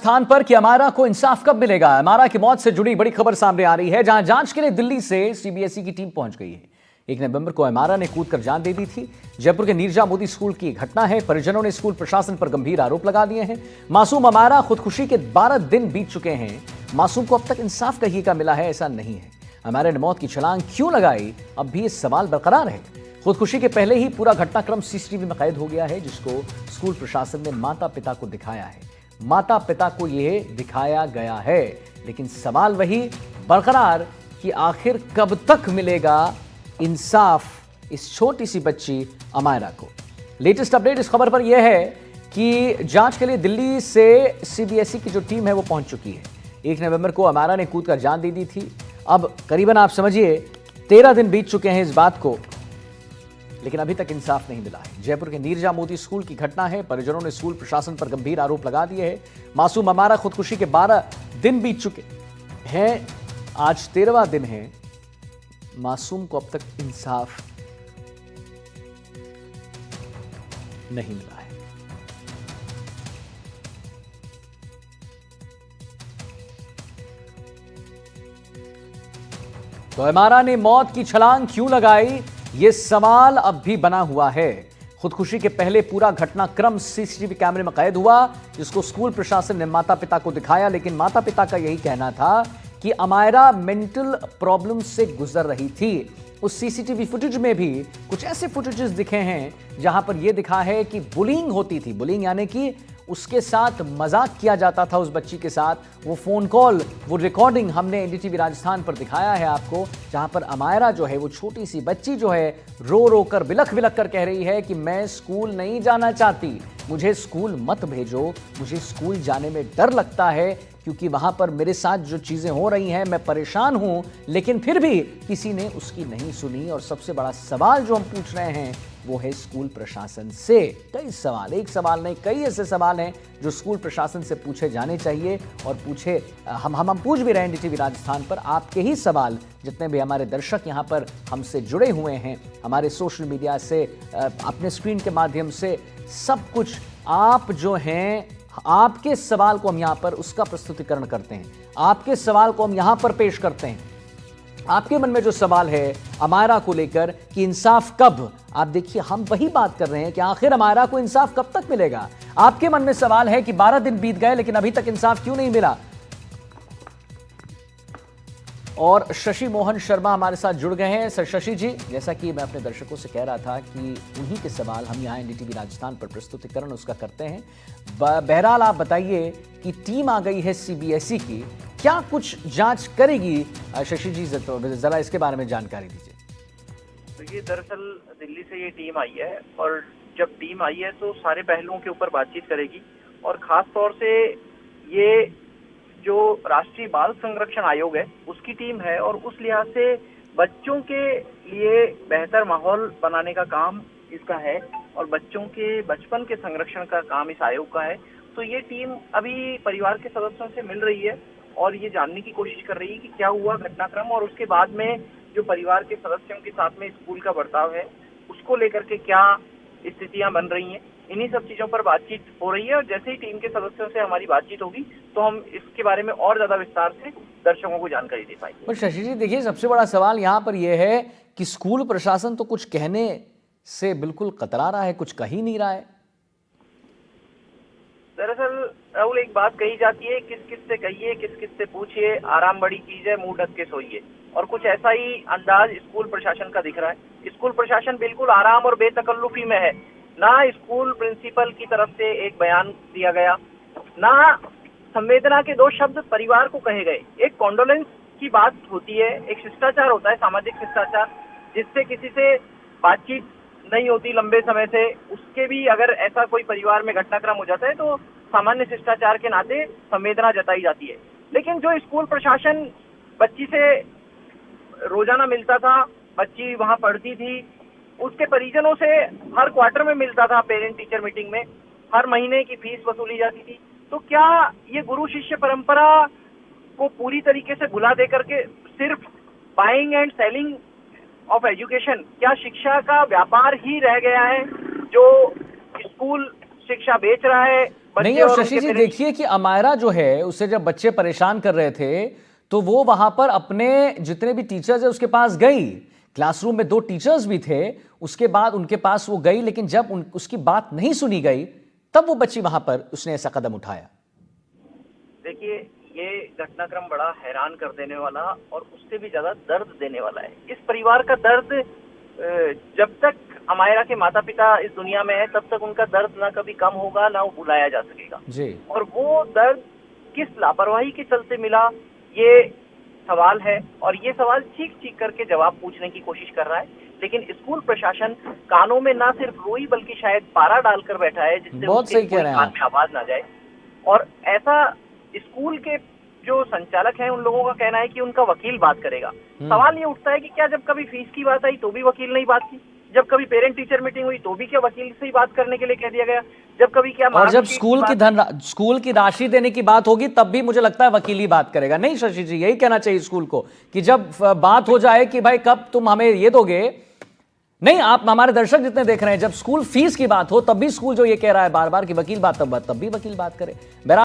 स्थान पर कि अमायरा को इंसाफ कब मिलेगा। अमायरा की मौत से जुड़ी बड़ी खबर सामने आ रही है, जहां जांच के लिए दिल्ली से सीबीएसई की टीम पहुंच गई है। 1 नवंबर को अमायरा ने कूदकर जान दे दी थी। जयपुर के नीरजा मोदी स्कूल की घटना है। परिजनों ने स्कूल प्रशासन पर गंभीर आरोप लगा दिए हैं। मासूम अमायरा खुदकुशी के 12 दिन बीत चुके हैं। मासूम को अब तक इंसाफ कहीं का मिला है ऐसा नहीं है। अमायरा ने मौत की छलांग क्यों लगाई, अब भी ये सवाल बरकरार है। खुदकुशी के पहले ही पूरा घटनाक्रम सीसीटीवी में कैद हो गया है, जिसको स्कूल प्रशासन ने माता पिता को दिखाया है। माता पिता को यह दिखाया गया है, लेकिन सवाल वही बरकरार कि आखिर कब तक मिलेगा इंसाफ इस छोटी सी बच्ची अमायरा को। लेटेस्ट अपडेट इस खबर पर यह है कि जांच के लिए दिल्ली से सीबीएसई की जो टीम है वो पहुंच चुकी है। 1 नवंबर को अमायरा ने कूदकर जान दे दी थी। अब करीबन आप समझिए 13 दिन बीत चुके हैं इस बात को, लेकिन अभी तक इंसाफ नहीं मिला है। जयपुर के नीरजा मोदी स्कूल की घटना है। परिजनों ने स्कूल प्रशासन पर गंभीर आरोप लगा दिए हैं। मासूम अमायरा खुदकुशी के 12 दिन बीत चुके हैं, आज 13वां दिन है। मासूम को अब तक इंसाफ नहीं मिला है। तो अमायरा ने मौत की छलांग क्यों लगाई, यह सवाल अब भी बना हुआ है। खुदकुशी के पहले पूरा घटनाक्रम सीसीटीवी कैमरे में कैद हुआ, जिसको स्कूल प्रशासन ने माता पिता को दिखाया, लेकिन माता पिता का यही कहना था कि अमायरा मेंटल प्रॉब्लम से गुजर रही थी। उस सीसीटीवी फुटेज में भी कुछ ऐसे फुटेजेस दिखे हैं जहां पर यह दिखा है कि बुलिंग होती थी। बुलिंग यानी कि उसके साथ मजाक किया जाता था, उस बच्ची के साथ। वो फोन कॉल, वो रिकॉर्डिंग हमने एनडीटीवी राजस्थान पर दिखाया है आपको, जहां पर अमायरा जो है, वो छोटी सी बच्ची जो है, रो रो कर बिलख बिलख कर कह रही है कि मैं स्कूल नहीं जाना चाहती, मुझे स्कूल मत भेजो, मुझे स्कूल जाने में डर लगता है क्योंकि वहां पर मेरे साथ जो चीजें हो रही हैं, मैं परेशान हूं। लेकिन फिर भी किसी ने उसकी नहीं सुनी। और सबसे बड़ा सवाल जो हम पूछ रहे हैं वो है स्कूल प्रशासन से। कई सवाल, एक सवाल नहीं, कई ऐसे सवाल हैं जो स्कूल प्रशासन से पूछे जाने चाहिए और हम पूछ भी रहे हैं एनडीटीवी राजस्थान पर। आपके ही सवाल, जितने भी हमारे दर्शक यहाँ पर हमसे जुड़े हुए हैं, हमारे सोशल मीडिया से, अपने स्क्रीन के माध्यम से, सब कुछ आप जो हैं, आपके सवाल को हम यहां पर उसका प्रस्तुतिकरण करते हैं। आपके सवाल को हम यहां पर पेश करते हैं। आपके मन में जो सवाल है अमायरा को लेकर कि इंसाफ कब, आप देखिए हम वही बात कर रहे हैं कि आखिर अमायरा को इंसाफ कब तक मिलेगा। आपके मन में सवाल है कि 12 दिन बीत गए लेकिन अभी तक इंसाफ क्यों नहीं मिला। और शशि मोहन शर्मा हमारे साथ जुड़ गए हैं। सर शशि जी, जैसा कि मैं अपने दर्शकों से कह रहा था कि उन्हीं के सवाल हम यहाँ एनडीटीवी राजस्थान पर प्रस्तुतिकरण उसका करते हैं। बहरहाल आप बताइए कि टीम आ गई है सीबीएसई की, क्या कुछ जांच करेगी शशि जी, जरा इसके बारे में जानकारी दीजिए। तो ये दरअसल दिल्ली से ये टीम आई है, और जब टीम आई है तो सारे पहलुओं के ऊपर बातचीत करेगी। और खास तौर से ये जो राष्ट्रीय बाल संरक्षण आयोग है उसकी टीम है, और उस लिहाज से बच्चों के लिए बेहतर माहौल बनाने का काम इसका है और बच्चों के बचपन के संरक्षण का काम इस आयोग का है। तो ये टीम अभी परिवार के सदस्यों से मिल रही है और ये जानने की कोशिश कर रही है कि क्या हुआ घटनाक्रम, और उसके बाद में जो परिवार के सदस्यों के साथ में स्कूल का बर्ताव है उसको लेकर के क्या स्थितियां बन रही हैं। इन्हीं सब चीजों पर बातचीत हो रही है, और जैसे ही टीम के सदस्यों से हमारी बातचीत होगी तो हम इसके बारे में और ज्यादा विस्तार से दर्शकों को जानकारी दे पाएंगे। पर शशि जी देखिए, सबसे बड़ा सवाल यहाँ पर यह है कि स्कूल प्रशासन तो कुछ कहने से बिल्कुल कतरा रहा है, कुछ कह ही नहीं रहा है। दरअसल राहुल, एक बात कही जाती है, किस किस से कहिए, किस किस से पूछिए, आराम बड़ी चीज है, मुंह ढक के सोइए। और कुछ ऐसा ही अंदाज स्कूल प्रशासन का दिख रहा है। स्कूल प्रशासन बिल्कुल आराम और बेतकल्लुफी में है। ना स्कूल प्रिंसिपल की तरफ से एक बयान दिया गया, ना संवेदना के 2 शब्द परिवार को कहे गए। एक कॉन्डोलेंस की बात होती है, एक शिष्टाचार होता है, सामाजिक शिष्टाचार, जिससे किसी से बातचीत नहीं होती लंबे समय से, उसके भी अगर ऐसा कोई परिवार में घटनाक्रम हो जाता है तो सामान्य शिष्टाचार के नाते संवेदना जताई जाती है। लेकिन जो स्कूल प्रशासन बच्ची से रोजाना मिलता था, बच्ची वहां पढ़ती थी, उसके परिजनों से हर क्वार्टर में मिलता था, पेरेंट टीचर मीटिंग में हर महीने की फीस वसूली जाती थी। तो क्या ये गुरु शिष्य परंपरा को पूरी तरीके से भुला देकर के सिर्फ buying and selling of education, क्या शिक्षा का व्यापार ही रह गया है जो स्कूल शिक्षा बेच रहा है, नहीं, बच्चे और और शशि उनके जी पेरेंट्स। देखिए कि अमायरा जो है उसे जब बच्चे परेशान कर रहे थे तो वो वहां पर अपने जितने भी टीचर्स है उसके पास गई, क्लासरूम में 2 टीचर्स भी थे, उसके बाद उनके पास वो गई, लेकिन जब उसकी बात नहीं सुनी गई तब वो बच्ची वहां पर उसने ऐसा कदम उठाया। देखिए, ये घटनाक्रम बड़ा हैरान कर देने वाला और उससे भी ज्यादा दर्द देने वाला है। इस परिवार का दर्द जब तक अमायरा के माता पिता इस दुनिया में है तब तक उनका दर्द ना कभी कम होगा ना वो भुलाया जा सकेगा। जी। और वो दर्द किस लापरवाही के चलते मिला, ये सवाल है और ये सवाल चीख चीख करके जवाब पूछने की कोशिश कर रहा है। लेकिन स्कूल प्रशासन कानों में ना सिर्फ रोई बल्कि शायद पारा डालकर बैठा है जिससे बहुत उसके सही कह कोई रहे हैं कान आप। में आवाज ना जाए। और ऐसा स्कूल के जो संचालक हैं उन लोगों का कहना है कि उनका वकील बात करेगा। सवाल ये उठता है कि क्या जब कभी फीस की बात आई तो भी वकील नहीं बात की? जब कभी पेरेंट टीचर मीटिंग हुई तो भी क्या वकील से ही बात करने के लिए कह दिया गया? जब कभी क्या और जब मार्कशीट स्कूल की राशि देने की बात होगी तब भी मुझे लगता है वकील ही बात करेगा। नहीं शशि जी, यही कहना चाहिए स्कूल को कि जब बात हो जाए कि भाई कब तुम हमें ये दोगे, नहीं आप हमारे दर्शक जितने देख रहे हैं, जब स्कूल फीस की बात हो तब भी स्कूल जो ये कह रहा है बार बार कि वकील बात, तब भी वकील बात करे। बहरहाल